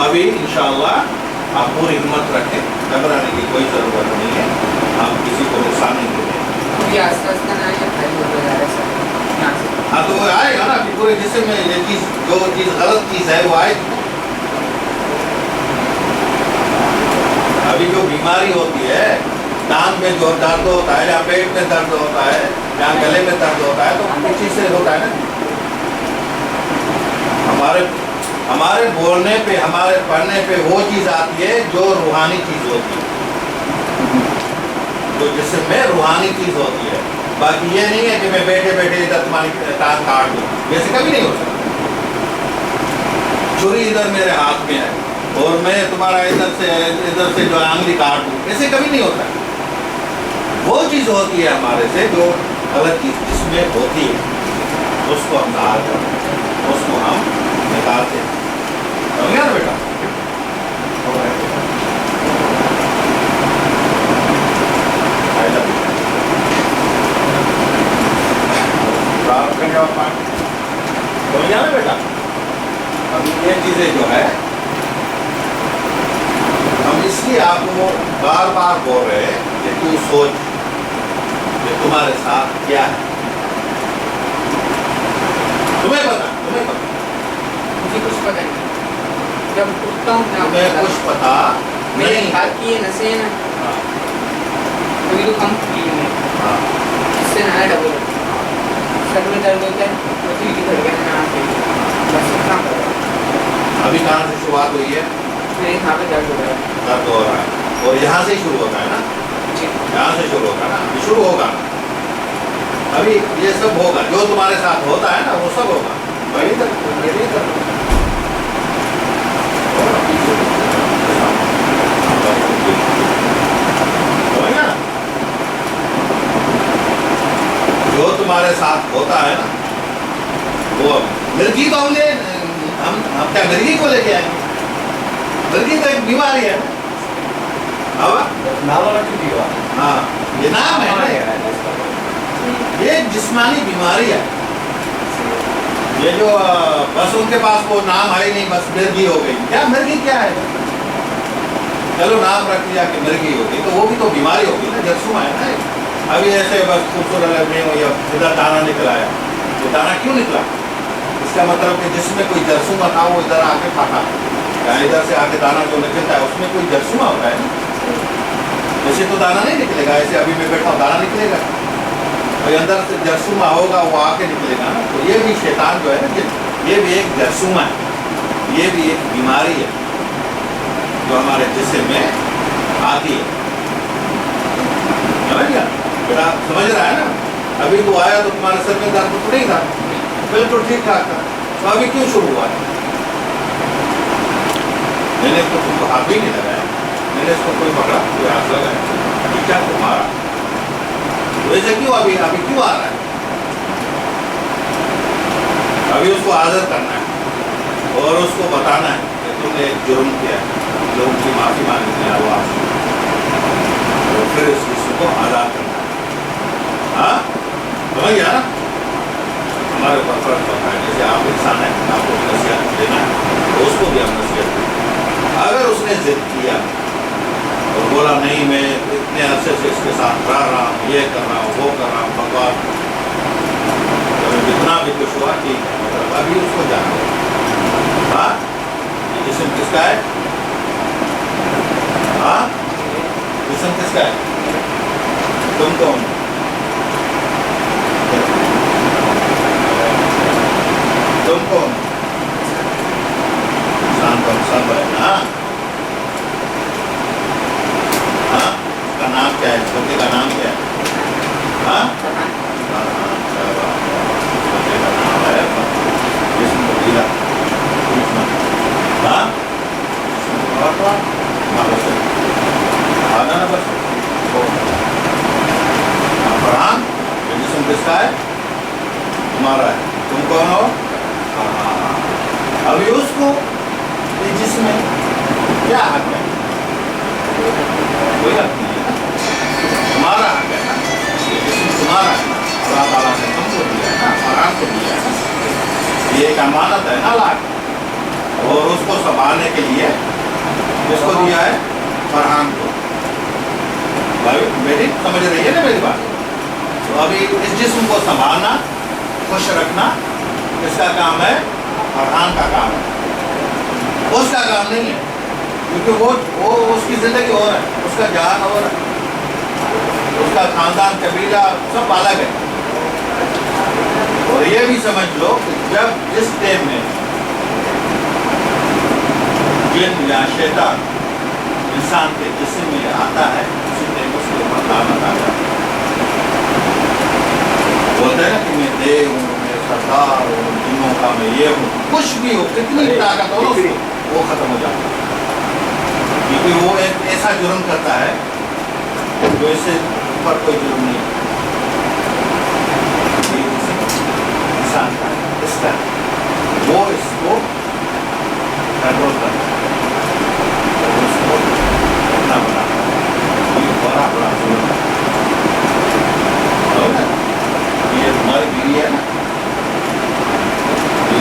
ابھی انشاءاللہ آپ پوری ہمت رکھیں، گھبرانے کی کوئی ضرورت نہیں ہے، آپ کسی کو نقصان نہیں دیں۔ ہاں تو وہ آئے گا نا، ابھی پورے جسم میں یہ چیز، جو چیز غلط چیز ہے وہ آئے گی۔ ابھی جو بیماری ہوتی ہے، ٹانگ میں جو درد ہوتا ہے یا پیٹ میں درد ہوتا ہے یا گلے میں درد ہوتا ہے، تو کس چیز سے ہوتا ہے نا؟ ہمارے بولنے پہ، ہمارے پڑھنے پہ وہ چیز آتی ہے جو روحانی چیز ہوتی ہے، جو جسم میں روحانی چیز ہوتی ہے۔ باقی یہ نہیں ہے کہ میں بیٹھے بیٹھے ادھر تمہاری ٹانگ کاٹ دوں، ویسے کبھی نہیں ہو سکتا۔ چھری ادھر میرے ہاتھ میں ہے اور میں تمہارا ادھر سے جو انگلی کاٹ دوں، ایسے کبھی نہیں ہوتا۔ وہ چیز ہوتی ہے ہمارے سے جو غلط چیز جس میں ہوتی ہے، اس کو ہم باہر کرتے ہیں، اس کو ہم نکالتے ہیں۔ سمجھ گیا نا بیٹا؟ سمجھ گیا نا بیٹا؟ ابھی یہ چیزیں جو ہے ہم اس لیے آپ کو بار بار بول رہے ہیں کہ تو سوچ کہ تمہارے ساتھ کیا ہے، تمہیں پتا مجھے کچھ پتا نہیں، جب اٹھتا ہوں تمہیں کچھ پتا میرے نہیں۔ ہاتھ کی یہ نسیں نا ابھی تو کم کی ہے، اس سے نہ ڈبل سر میں درد ہوتا ہے، تو دل کی دھڑکن میں آتی ہے، بس اتنا کر رہا ہوں۔ ابھی کہاں سے شروعات ہوئی ہے؟ میرے یہاں پہ درد ہو رہا ہے، درد ہو رہا ہے، اور یہاں سے شروع ہوتا ہے نا، یہاں سے شروع ہوتا ہے نا، ابھی شروع ہوگا نا، ابھی یہ سب ہوگا جو تمہارے ساتھ ہوتا ہے نا، وہ سب ہوگا۔ وہی درد، یہی درد جو تمہارے ساتھ ہوتا ہے نا، وہ مرگی کو ہم کیا مرگی کو لے کے آئیں گے؟ مرگی تو ایک بیماری ہے، ہاں یہ نام ہے نا، یہ جسمانی بیماری ہے، یہ جو بس ان کے پاس وہ نام ہے ہی نہیں، بس مرگی ہو گئی۔ کیا مرگی کیا ہے؟ چلو نام رکھ لیا کہ مرگی ہو گئی، تو وہ بھی تو بیماری ہوگی نا، جرثومہ ہے نا۔ ابھی ایسے بس خوبصورت نہیں ہو یا ادھر دانا نکلا ہے، یہ دانا کیوں نکلا؟ اس کا مطلب کہ جس میں کوئی جرثومہ تھا وہ ادھر آ کے پھٹا، یا ادھر سے آ کے دانا جو نکلتا ہے اس میں کوئی جرثومہ ہوتا ہے نا، ایسے تو دانا نہیں نکلے گا، ایسے ابھی میں بیٹھا ہوں دانا نکلے گا، کوئی اندر سے جرثومہ ہوگا وہ آ کے نکلے گا نا۔ تو یہ بھی شیطان جو ہے نا، یہ بھی ایک جرثومہ ہے، یہ بھی ایک بیماری ہے جو ہمارے جسم میں آتی ہے۔ سمجھ گیا بیٹا؟ سمجھ رہا ہے نا؟ ابھی تو آیا تو تمہارے سر میں درد تو نہیں تھا، بالکل ٹھیک ٹھاک تھا، تو ابھی کیوں شروع ہوا ہے؟ میں نے اس کو تم کو ہاتھ بھی نہیں لگایا، میں نے اس کو کوئی پکڑا، کوئی ہاتھ لگایا، ابھی کیا تمہارا تو ایسے کیوں ابھی کیوں آ رہا ہے؟ ابھی اس کو حاضر کرنا ہے اور اس کو بتانا ہے کہ تم نے ایک جرم کیا ہے، جرم کی معافی مانگنی ہے اللہ سے، اور پھر اس جسم کو آزاد کرنا ہے۔ ہاں سمجھ گیا نا؟ ہمارے اوپر فرق پڑتا ہے، جیسے آپ انسان ہیں، آپ کو نصیحت دینا ہے تو اس کو بھی ہم نصیحت دیں۔ اگر اس نے ضد کیا اور بولا نہیں میں اتنے عرصے سے اس کے ساتھ رہا ہوں، یہ کر رہا ہوں، وہ کر رہا ہوں، بکواس، جتنا بھی کچھ ہوا ٹھیک ہے، مطلب ابھی اس کو جانا ہے۔ ہاں یہ جسم کس کا ہے؟ ہاں جسم کس کا ہے؟ تم کون؟ تم کون؟ انسان کا سب ہے نا۔ ہاں اس کا نام کیا ہے؟ اس بندے کا نام کیا ہے؟ ہاں فرحان یہ جسم کس کا ہے؟ تمہارا ہے۔ تم کون ہو؟ ابھی اس کو یہ جسم میں کیا حق ہے؟ کوئی حق نہیں ہے نا، تمہارا حق ہے نا، یہ جسم تمہارا ہے نا، اللہ تعالیٰ نے تم کو دیا ہے نا، فرحان کو دیا ہے نا، یہ ایک امانت ہے نا اللہ کی، اور اس کو سنبھالنے کے لیے جس کو دیا ہے فرحان کو. بھائی میری سمجھ رہی ہے نا میری بات؟ تو ابھی اس جسم کو سنبھالنا، خوش رکھنا کس کا کام ہے؟ فرحان کا کام ہے، اس کا کام نہیں ہے. کیونکہ وہ اس کی زندگی اور ہے، اس کا جہان اور ہے، اس کا خاندان قبیلہ سب الگ ہے. اور یہ بھی سمجھ لو کہ جب جس ٹائم میں جن یا شیطان انسان کے جسم میں آتا ہے اسی ٹائم اس کے اوپر لعنت آ جاتا ہے. بولتے ہیں نا کہ میں دیو ہوں، میں سردار ہوں، جنوں کا میں یہ ہوں، کچھ بھی ہو، کتنی طاقت ہو وہ ختم ہو جاتا ہے. کیونکہ وہ ایک ایسا جرم کرتا ہے جو اس سے اوپر کوئی جرم نہیں ہے. انسان کا اس کا وہ اس کو کنٹرول کرتا ہے، اس کو اپنا بناتا ہے. یہ بڑا بڑا جرم ہے. یہ تمہاری بیوی ہے نا،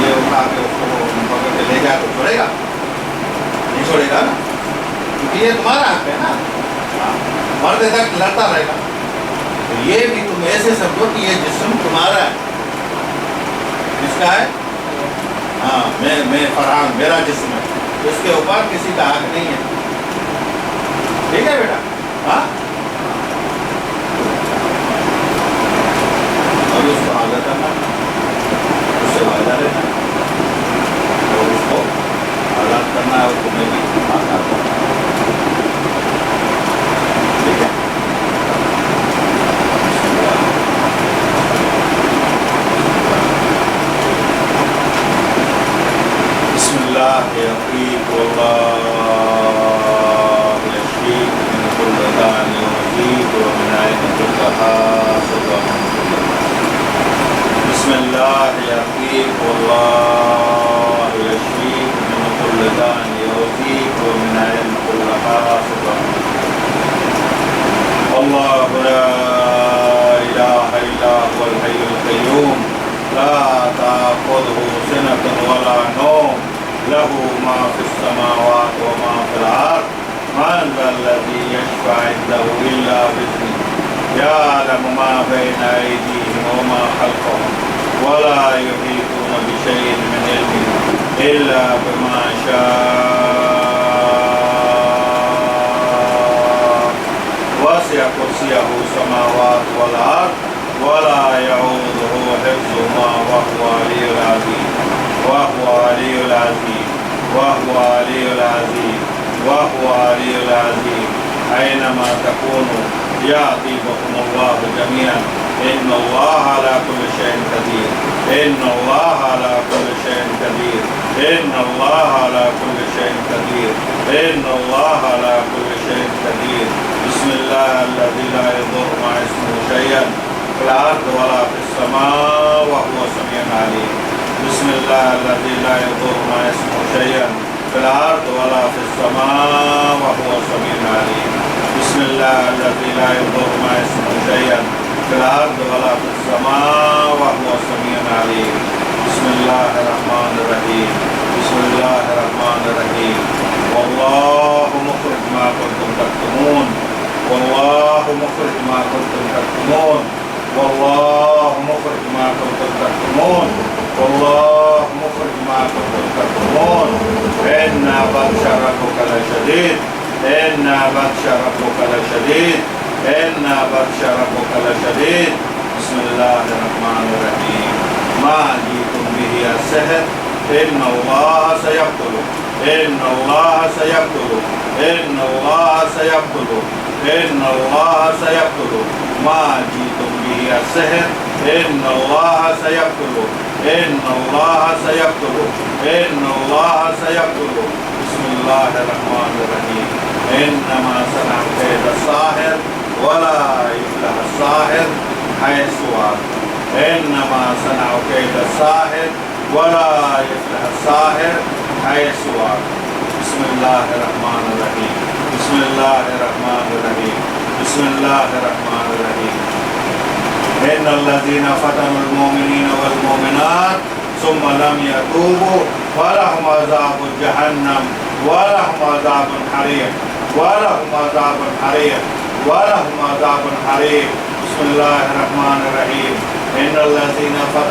یہ اٹھا کے اس کو پکڑ کے لے جائے تو چھوڑے گا نہیں؟ چھوڑے گا نا، کیونکہ یہ تمہارا حق ہے نا. مرد تک لڑتا رہے گا. تو یہ بھی تم ایسے سمجھو کہ یہ جسم تمہارا ہے. کس کا ہے؟ ہاں میں فرحان، میرا جسم ہے، اس کے اوپر کسی کا حق نہیں ہے. ٹھیک ہے بیٹا؟ ہاں ابھی اس کو آگاہ کرنا، اس سے وعدہ لینا اور اس کو آزاد کرنا ہے، اور تمہیں بھی آزاد کرنا ہے. ٹھیک ہے؟ بسم اللہ یقیق اللہ یشفیک من کل داء یعافیک ومن عین کل حاسد ومن کل. بسم اللہ یقیق اللہ یشفیک من کل داء یعافیک ومن عین کل حاسد ومن کل. اللہ لا الہ الا هو الحی القیوم لا تأخذه سنة ولا نوم له ما في السماوات وما في الأرض. من ذا الذي يشفع عنده إلا بإذنه يعلم ما بين أيديهم وما خلفهم ولا يحيطون بشيء من علمه إلا بما شاء. وسع كرسيه السماوات والأرض ولا يعوده حفظهما وهو العلي العظيم وهو العلي العظيم وهو العلي العظيم وهو العلي العظيم. أينما تكونوا يأتي بكم الله جميعا إن الله على كل شيء قدير إن الله على كل شيء قدير إن الله على كل شيء قدير إن الله على كل شيء قدير. بسم الله الذي لا يضر مع اسمه شيئا في الأرض ولا في السماء وهو السميع العليم. بسم الله الذي لا يضر مع اسمه شيئا في الأرض ولا في السماء وهو السميع العليم. بسم الله الذي لا يضر مع اسمه شيئا في الأرض ولا في السماء وهو السميع العليم. بسم الله الرحمن الرحيم بسم الله الرحمن الرحيم. والله مخرج ما كنتم تكتمون والله مخرج ما كنتم تكتمون والله مخرج ما كنتم تكتمون والله مخرج ما كنتم تكتمون. إن بطش ربك لشديد إن بطش ربك لشديد إن بطش ربك لشديد. بسم الله الرحمن الرحيم. ما جئتم به السحر إن الله سيبطله إن الله سيبطله إن الله سيبطله إن الله سيبطله. ما جئتم به السحر إن الله سيبطله إن الله سيبطله إن الله سيبطله. بسم الله الرحمن الرحيم. إنما صنع كيد الساحر ولا يفلح الساحر حيث أتى. إنما صنع كيد الساحر ولا يفلح الساحر حيث أتى. بسم الله الرحمن الرحيم بسم الله الرحمن الرحيم بسم الله الرحمن الرحيم. إن الذين فتنوا المؤمنين والمؤمنات ثم لم يتوبوا فلهم عذاب جهنم ولهم عذاب حريق ولهم عذاب حريق ولهم عذاب حريق بسم الله الرحمن الرحيم إن الذين فتحوا